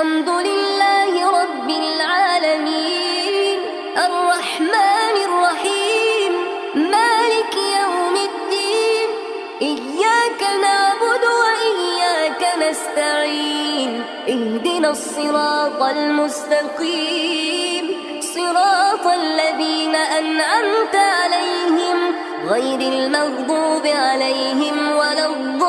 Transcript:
الحمد لله رب العالمين الرحمن الرحيم مالك يوم الدين إياك نعبد وإياك نستعين اهدنا الصراط المستقيم صراط الذين أنعمت عليهم غير المغضوب عليهم ولا الضالين